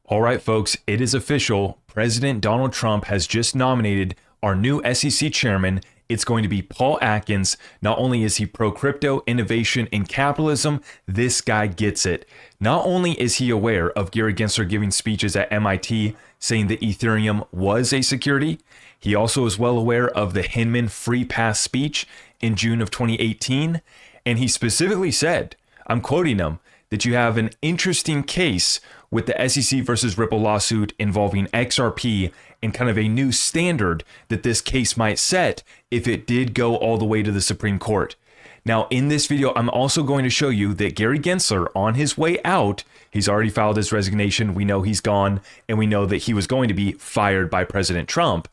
All right, folks, it is official. President Donald Trump has just nominated our new SEC chairman. It's going to be Paul Atkins. Not only is he pro-crypto, innovation, and capitalism, this guy gets it. Not only is he aware of Gary Gensler giving speeches at MIT saying that Ethereum was a security, he also is well aware of the Hinman free pass speech in June of 2018. And he specifically said, I'm quoting him, that you have an interesting case with the SEC versus Ripple lawsuit involving XRP and kind of a new standard that this case might set if it did go all the way to the Supreme Court. Now, in this video, I'm also going to show you that Gary Gensler, on his way out, he's already filed his resignation. We know he's gone, and we know that he was going to be fired by President Trump.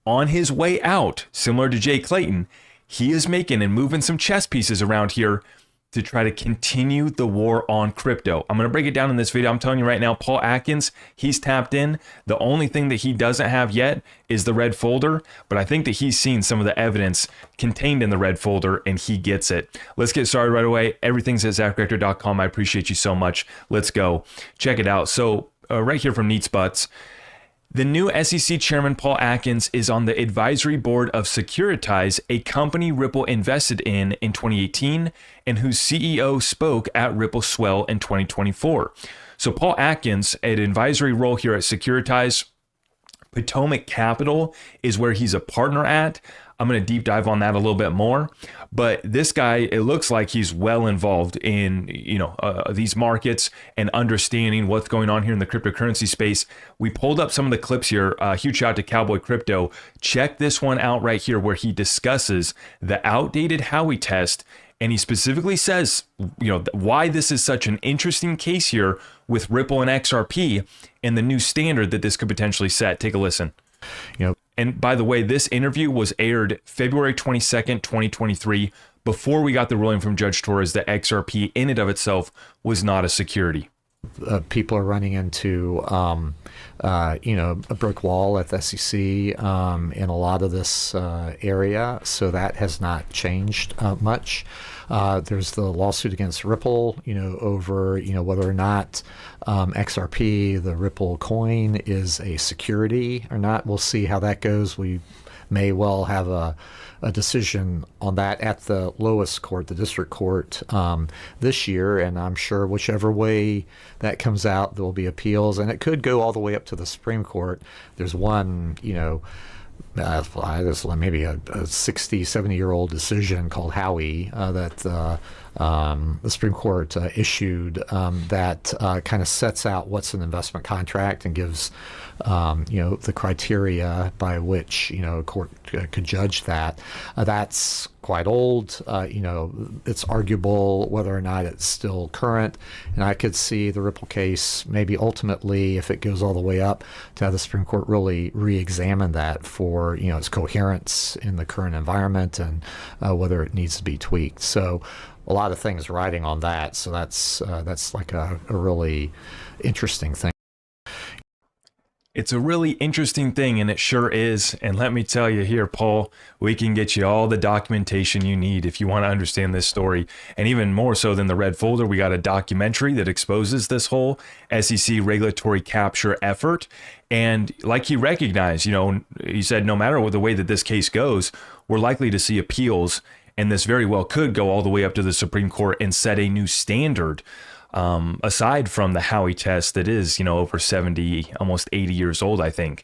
On his way out, similar to Jay Clayton, he is making and moving some chess pieces around here to try to continue the war on crypto. I'm going to break it down in this video. I'm telling you right now, Paul Atkins, he's tapped in. The only thing that he doesn't have yet is the red folder, but I think that he's seen some of the evidence contained in the red folder and he gets it. Let's get started right away. Everything's at ZachRector.com. I appreciate you so much. Let's go. Check it out. So right here from Neat's Butts, the new SEC chairman, Paul Atkins, is on the advisory board of Securitize, a company Ripple invested in 2018 and whose CEO spoke at Ripple Swell in 2024. So Paul Atkins, an advisory role here at Securitize, Potomac Capital is where he's a partner at. I'm going to deep dive on that a little bit more, but this guy, it looks like he's well involved in, these markets and understanding what's going on here in the cryptocurrency space. We pulled up some of the clips here. Huge shout out to Cowboy Crypto. Check this one out right here where he discusses the outdated Howey test. And he specifically says, why this is such an interesting case here with Ripple and XRP and the new standard that this could potentially set. Take a listen. And by the way, this interview was aired February 22nd, 2023, before we got the ruling from Judge Torres that XRP in and of itself was not a security. People are running into, a brick wall at the SEC in a lot of this area, so that has not changed much. There's the lawsuit against Ripple, over, whether or not XRP, the Ripple coin, is a security or not. We'll see how that goes. We may well have a decision on that at the lowest court, the district court, this year. And I'm sure whichever way that comes out, there will be appeals. And it could go all the way up to the Supreme Court. There's one, maybe a 60, 70-year-old decision called Howey that the Supreme Court issued that kind of sets out what's an investment contract and gives the criteria by which a court could judge that. That's quite old. It's arguable whether or not it's still current. And I could see the Ripple case maybe ultimately, if it goes all the way up, to have the Supreme Court really re-examine that for its coherence in the current environment and whether it needs to be tweaked. So a lot of things riding on that. So that's like a really interesting thing. It's a really interesting thing, and it sure is. And let me tell you here, Paul, we can get you all the documentation you need if you want to understand this story. And even more so than the red folder, we got a documentary that exposes this whole SEC regulatory capture effort. And like he recognized, he said, no matter what the way that this case goes, we're likely to see appeals. And this very well could go all the way up to the Supreme Court and set a new standard. Aside from the Howey test that is, over 70, almost 80 years old, I think.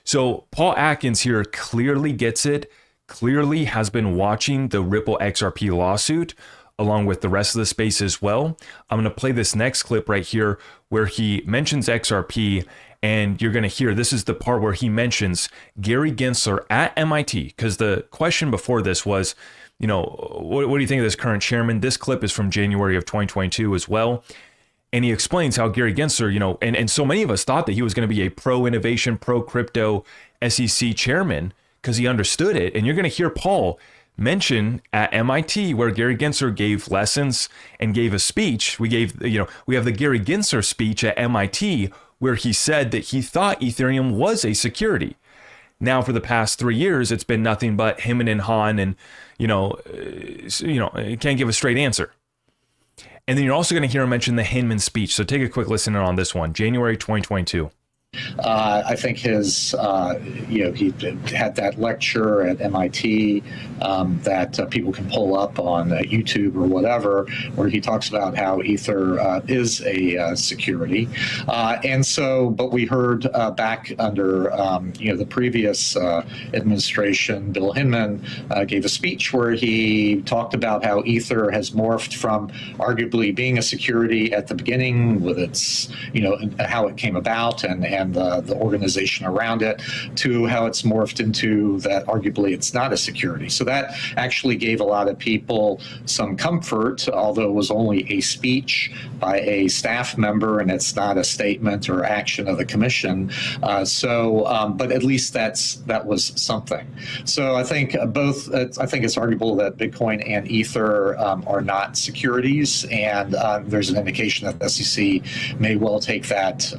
So Paul Atkins here clearly gets it, clearly has been watching the Ripple XRP lawsuit along with the rest of the space as well. I'm going to play this next clip right here where he mentions XRP, and you're going to hear, this is the part where he mentions Gary Gensler at MIT, because the question before this was, what do you think of this current chairman? This clip is from January of 2022 as well. And he explains how Gary Gensler, and so many of us thought that he was going to be a pro-innovation, pro-crypto SEC chairman because he understood it. And you're going to hear Paul mention at MIT where Gary Gensler gave lessons and gave a speech. We have the Gary Gensler speech at MIT where he said that he thought Ethereum was a security. Now, for the past 3 years, it's been nothing but him and Han, and can't give a straight answer. And then you're also going to hear him mention the Hinman speech. So take a quick listen on this one, January 2022. I think his, he had that lecture at MIT that people can pull up on YouTube or whatever, where he talks about how Ether is a security. But we heard back under, the previous administration, Bill Hinman gave a speech where he talked about how Ether has morphed from arguably being a security at the beginning with its, how it came about and the organization around it, to how it's morphed into that arguably it's not a security. So that actually gave a lot of people some comfort, although it was only a speech by a staff member and it's not a statement or action of the commission. But at least that was something. So I think I think it's arguable that Bitcoin and Ether are not securities, and there's an indication that the SEC may well take that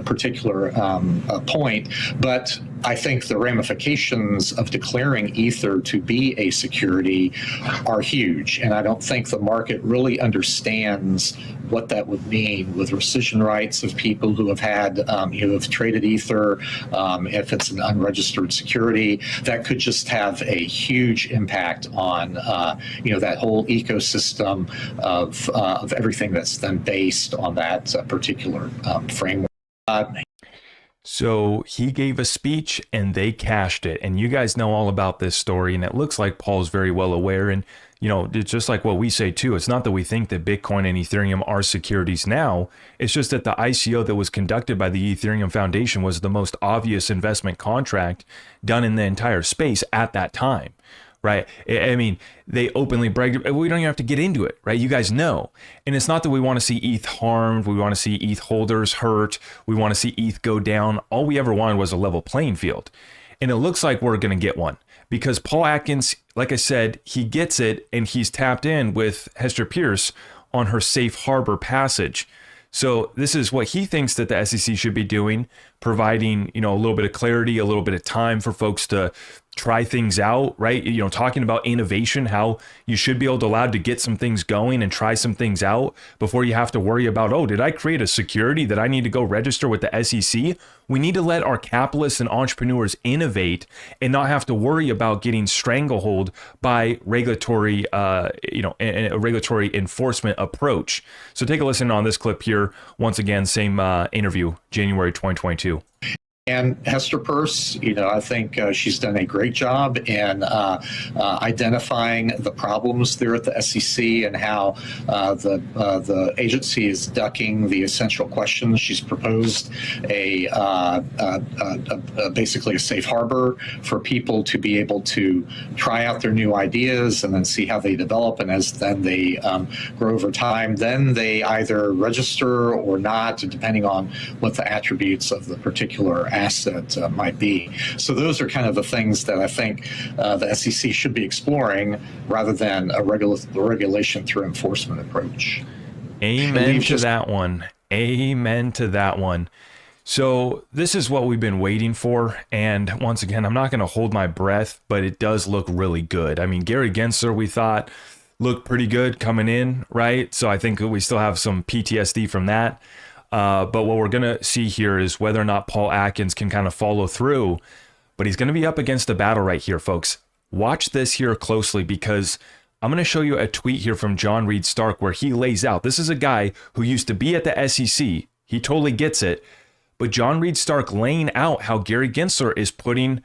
particular point. But I think the ramifications of declaring Ether to be a security are huge, and I don't think the market really understands what that would mean with rescission rights of people who have had, who have traded Ether. If it's an unregistered security, that could just have a huge impact on, that whole ecosystem of everything that's then based on that particular framework. So he gave a speech and they cashed it. And you guys know all about this story. And it looks like Paul's very well aware. And, it's just like what we say, too. It's not that we think that Bitcoin and Ethereum are securities now. It's just that the ICO that was conducted by the Ethereum Foundation was the most obvious investment contract done in the entire space at that time. Right. I mean, they openly bragged. We don't even have to get into it. Right. You guys know. And it's not that we want to see ETH harmed. We want to see ETH holders hurt. We want to see ETH go down. All we ever wanted was a level playing field. And it looks like we're going to get one because Paul Atkins, like I said, he gets it and he's tapped in with Hester Pierce on her safe harbor passage. So this is what he thinks that the SEC should be doing, providing, a little bit of clarity, a little bit of time for folks to try things out, right? Talking about innovation, how you should be allowed to get some things going and try some things out before you have to worry about, oh, did I create a security that I need to go register with the SEC? We need to let our capitalists and entrepreneurs innovate and not have to worry about getting stranglehold by regulatory, a regulatory enforcement approach. So take a listen on this clip here. Once again, same interview, January 2022. And Hester Peirce, I think she's done a great job in identifying the problems there at the SEC and how the agency is ducking the essential questions. She's proposed basically a safe harbor for people to be able to try out their new ideas and then see how they develop. And as then they grow over time, then they either register or not, depending on what the attributes of the particular asset might be. So those are kind of the things that I think the SEC should be exploring rather than a regulation through enforcement approach. Amen to that one. Amen to that one. So this is what we've been waiting for. And once again, I'm not going to hold my breath, but it does look really good. I mean, Gary Gensler, we thought looked pretty good coming in, right? So I think we still have some PTSD from that. But what we're going to see here is whether or not Paul Atkins can kind of follow through. But he's going to be up against a battle right here, folks. Watch this here closely because I'm going to show you a tweet here from John Reed Stark where he lays out. This is a guy who used to be at the SEC. He totally gets it. But John Reed Stark laying out how Gary Gensler is putting,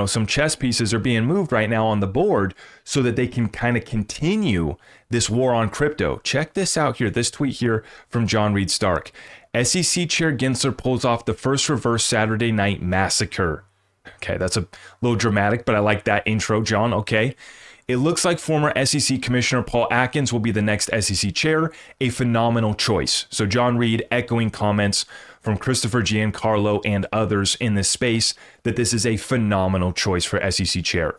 some chess pieces are being moved right now on the board so that they can kind of continue this war on crypto. Check this out here, this tweet here from John Reed Stark. SEC Chair Gensler pulls off the first reverse Saturday night massacre. Okay, that's a little dramatic, but I like that intro, John. Okay. It looks like former SEC Commissioner Paul Atkins will be the next SEC chair, a phenomenal choice. So John Reed echoing comments from Christopher Giancarlo and others in this space that this is a phenomenal choice for SEC chair.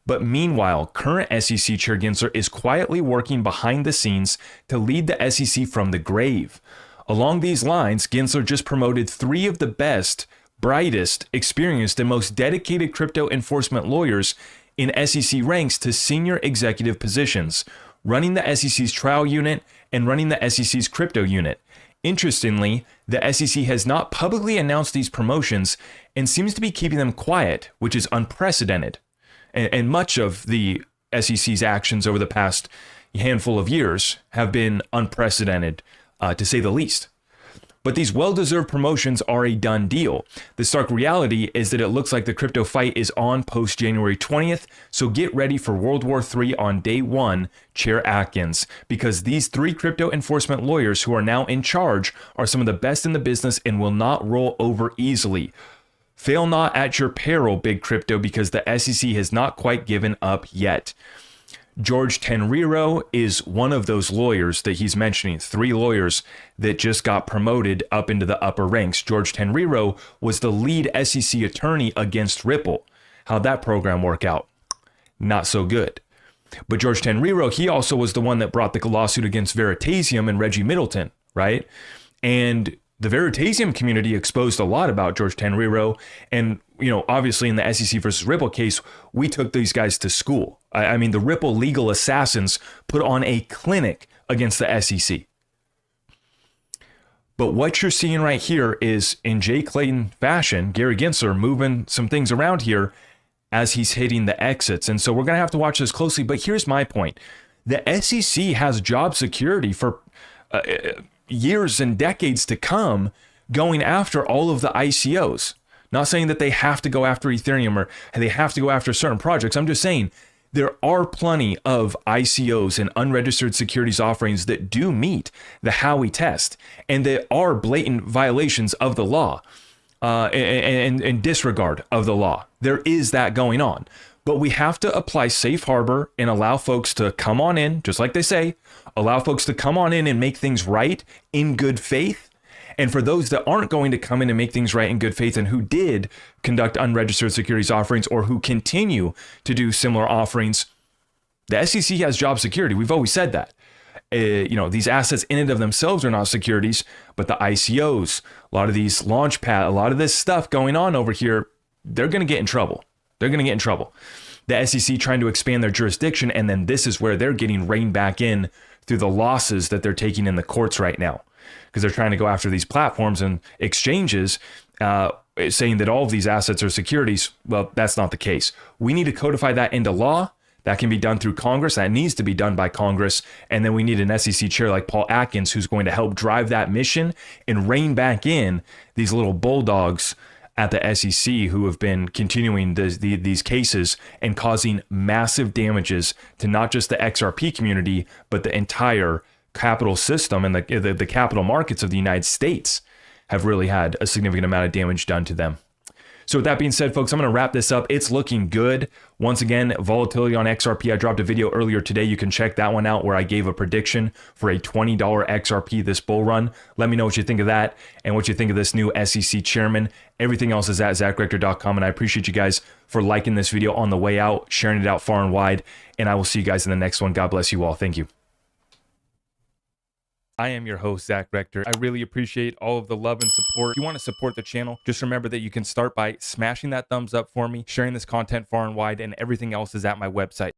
But meanwhile, current SEC Chair Gensler is quietly working behind the scenes to lead the SEC from the grave. Along these lines, Gensler just promoted 3 of the best, brightest, experienced, and most dedicated crypto enforcement lawyers in SEC ranks to senior executive positions. running the SEC's trial unit, and running the SEC's crypto unit. Interestingly, the SEC has not publicly announced these promotions and seems to be keeping them quiet, which is unprecedented. And much of the SEC's actions over the past handful of years have been unprecedented, to say the least. But these well-deserved promotions are a done deal. The stark reality is that it looks like the crypto fight is on post-January 20th, so get ready for World War III on day one, Chair Atkins, because these 3 crypto enforcement lawyers who are now in charge are some of the best in the business and will not roll over easily. Fail not at your peril, big crypto, because the SEC has not quite given up yet. George Tenriro is one of those lawyers that he's mentioning, 3 lawyers that just got promoted up into the upper ranks. George Tenriro was the lead SEC attorney against Ripple. How'd that program work out? Not so good. But George Tenriro, he also was the one that brought the lawsuit against Veritasium and Reggie Middleton, right? And the Veritasium community exposed a lot about George Tenriro. And, obviously in the SEC versus Ripple case, we took these guys to school. I mean, the Ripple legal assassins put on a clinic against the SEC. But what you're seeing right here is, in Jay Clayton fashion, Gary Gensler moving some things around here as he's hitting the exits. And so we're going to have to watch this closely. But here's my point. The SEC has job security for years and decades to come, going after all of the ICOs. Not saying that they have to go after Ethereum or they have to go after certain projects. I'm just saying there are plenty of ICOs and unregistered securities offerings that do meet the Howey test, and that are blatant violations of the law and disregard of the law. There is that going on. But we have to apply safe harbor and allow folks to come on in, just like they say, allow folks to come on in and make things right in good faith. And for those that aren't going to come in and make things right in good faith and who did conduct unregistered securities offerings or who continue to do similar offerings, the SEC has job security. We've always said that. These assets in and of themselves are not securities, but the ICOs, a lot of these launchpad, a lot of this stuff going on over here, they're going to get in trouble. They're going to get in trouble. The SEC trying to expand their jurisdiction, and then this is where they're getting reined back in through the losses that they're taking in the courts right now, because they're trying to go after these platforms and exchanges, saying that all of these assets are securities. Well, that's not the case. We need to codify that into law. That can be done through Congress. That needs to be done by Congress. And then we need an SEC chair like Paul Atkins, who's going to help drive that mission and rein back in these little bulldogs at the SEC who have been continuing these cases and causing massive damages to not just the XRP community, but the entire capital system, and the capital markets of the United States have really had a significant amount of damage done to them. So with that being said, folks, I'm going to wrap this up. It's looking good. Once again, volatility on XRP. I dropped a video earlier today. You can check that one out where I gave a prediction for a $20 XRP this bull run. Let me know what you think of that and what you think of this new SEC chairman. Everything else is at ZachRector.com. And I appreciate you guys for liking this video on the way out, sharing it out far and wide. And I will see you guys in the next one. God bless you all. Thank you. I am your host, Zach Rector. I really appreciate all of the love and support. If you want to support the channel, just remember that you can start by smashing that thumbs up for me, sharing this content far and wide, and everything else is at my website.